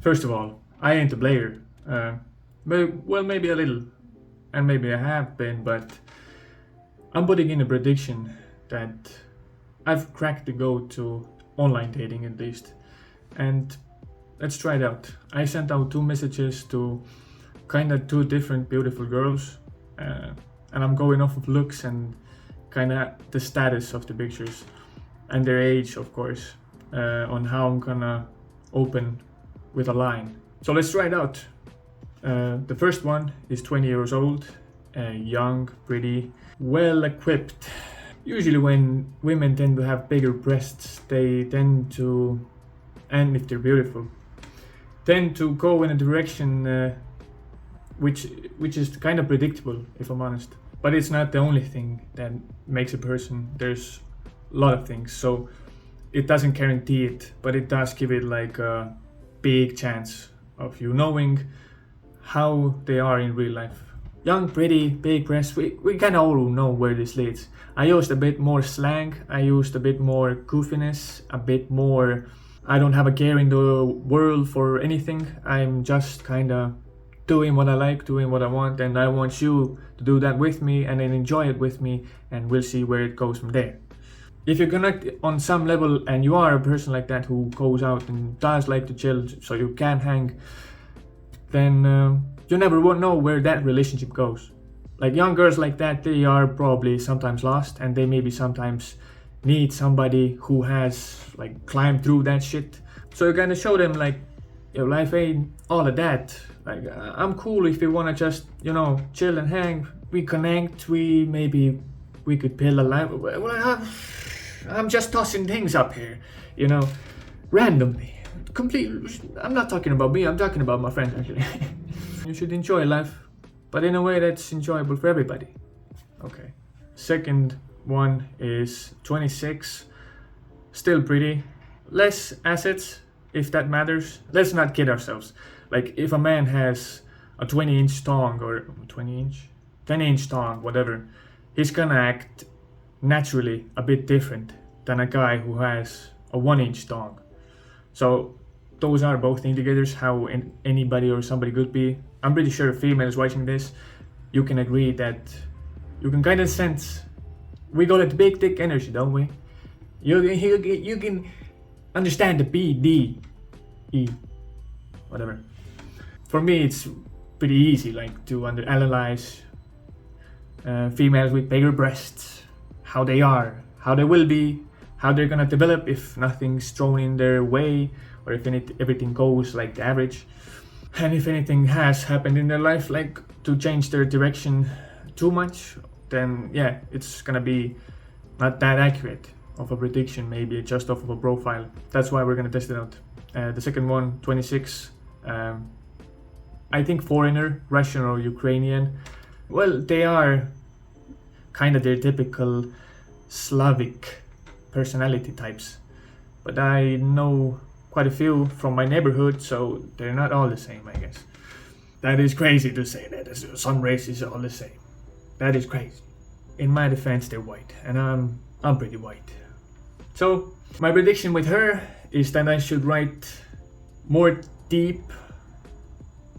First of all, I ain't a player. Well, maybe a little, and maybe I have been, but I'm putting in a prediction that I've cracked the code to online dating at least. And let's try it out. I sent out 2 messages to kind of 2 different beautiful girls, and I'm going off of looks and kind of the status of the pictures and their age, of course, on how I'm gonna open with a line. So let's try it out. The first one is 20 years old, young, pretty, well equipped. Usually when women tend to have bigger breasts, they tend to, and if they're beautiful, tend to go in a direction which is kind of predictable, if I'm honest. But it's not the only thing that makes a person. There's a lot of things, so it doesn't guarantee it, but it does give it like a big chance of you knowing how they are in real life. Young, pretty, big breasts, we kind of all know where this leads. I used a bit more slang, I used a bit more goofiness, a bit more, I don't have a care in the world for anything. I'm just kind of doing what I like, doing what I want, and I want you to do that with me and then enjoy it with me, and we'll see where it goes from there. If you connect on some level and you are a person like that who goes out and does like to chill so you can hang, then you never won't know where that relationship goes. Like young girls like that, they are probably sometimes lost, and they maybe sometimes need somebody who has like climbed through that shit. So you gotta show them like, your life ain't all of that. Like I'm cool if you wanna just, chill and hang. We connect, we could build a life. Well, I'm just tossing things up here, randomly. I'm not talking about me, I'm talking about my friends actually. You should enjoy life, but in a way that's enjoyable for everybody. Okay. Second one is 26, still pretty, less assets, if that matters. Let's not kid ourselves. Like if a man has a 20-inch thong or 10-inch thong, whatever, he's gonna act naturally a bit different than a guy who has a 1-inch thong. So those are both indicators how anybody or somebody could be. I'm pretty sure females watching this, you can agree that you can kind of sense, we call it big dick energy, don't we? You can understand the B, D, E, whatever. For me, it's pretty easy, like to analyze females with bigger breasts, how they are, how they will be, how they're gonna develop if nothing's thrown in their way, or if everything goes like the average, and if anything has happened in their life like to change their direction too much, then yeah, it's gonna be not that accurate of a prediction, maybe just off of a profile. That's why we're gonna test it out. The second one, 26, I think foreigner, Russian or Ukrainian. Well, they are kind of their typical Slavic personality types, but I know quite a few from my neighborhood, so they're not all the same, I guess. That is crazy to say that some races are all the same. That is crazy. In my defense, they're white, and I'm pretty white. So my prediction with her is that I should write more deep,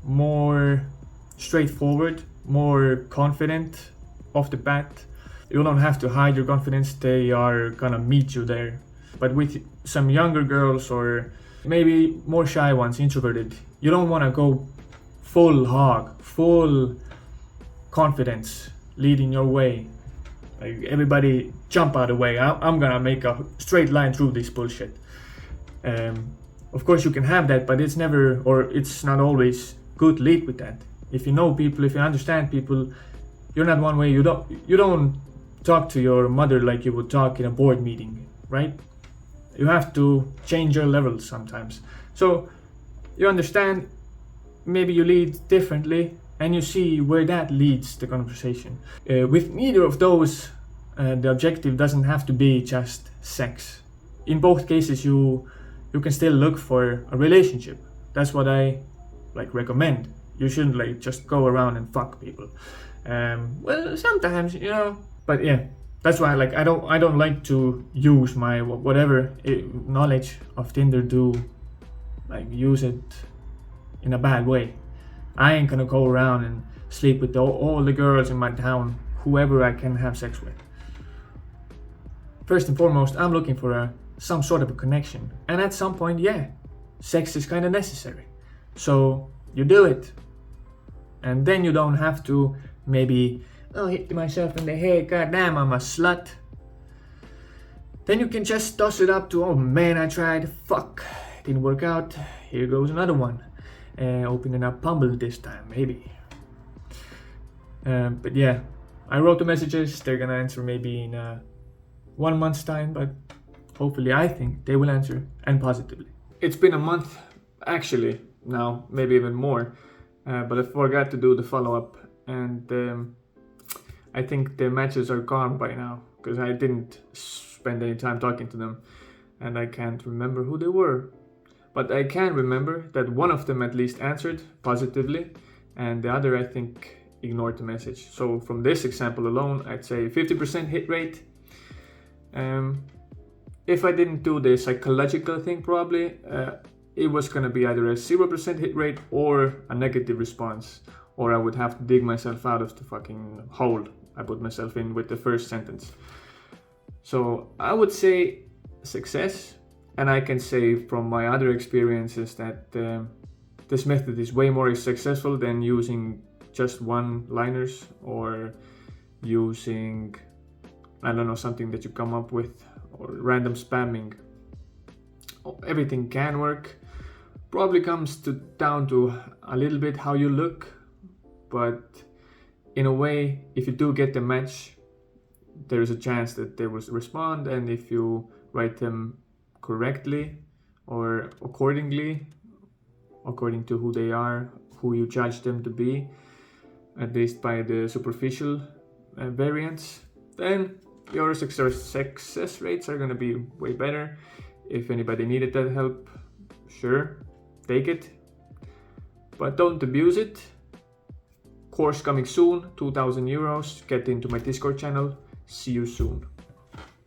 more straightforward, more confident off the bat. You don't have to hide your confidence, they are gonna meet you there. But with some younger girls or maybe more shy ones, introverted, you don't wanna go full hog, full confidence leading your way. Like everybody jump out of the way, I'm gonna make a straight line through this bullshit. Of course you can have that, but it's never, or it's not always good to lead with that. If you know people, if you understand people, you're not one way. You don't talk to your mother like you would talk in a board meeting, right? You have to change your levels sometimes. So you understand, maybe you lead differently, and you see where that leads the conversation. With neither of those, the objective doesn't have to be just sex. In both cases, you can still look for a relationship. That's what I recommend. You shouldn't just go around and fuck people. Well, sometimes, but yeah, that's why I don't like to use my whatever knowledge of Tinder to use it in a bad way. I ain't gonna go around and sleep with all the girls in my town, whoever I can have sex with. First and foremost, I'm looking for some sort of a connection. And at some point, yeah, sex is kind of necessary. So you do it. And then you don't have to maybe, hit myself in the head, goddamn, I'm a slut. Then you can just toss it up to, oh man, I tried, fuck, didn't work out, here goes another one. Opening up Bumble this time, maybe. But yeah, I wrote the messages, they're gonna answer maybe in 1 month's time, but hopefully I think they will answer, and positively. It's been a month, actually, now, maybe even more, but I forgot to do the follow-up, and I think the matches are gone by now, because I didn't spend any time talking to them, and I can't remember who they were. But I can remember that one of them at least answered positively, and the other, I think, ignored the message. So from this example alone, I'd say 50% hit rate. If I didn't do the psychological thing, probably it was gonna be either a 0% hit rate or a negative response, or I would have to dig myself out of the fucking hole I put myself in with the first sentence. So I would say success. And I can say from my other experiences that this method is way more successful than using just one-liners or using, I don't know, something that you come up with, or random spamming. Everything can work. Probably comes down to a little bit how you look, but in a way, if you do get the match, there is a chance that they will respond, and if you write them correctly or accordingly, according to who they are, who you judge them to be, at least by the superficial variants, then your success rates are going to be way better. If anybody needed that help, sure, take it, but don't abuse it. Course coming soon, 2,000 euros. Get into my Discord channel. See you soon.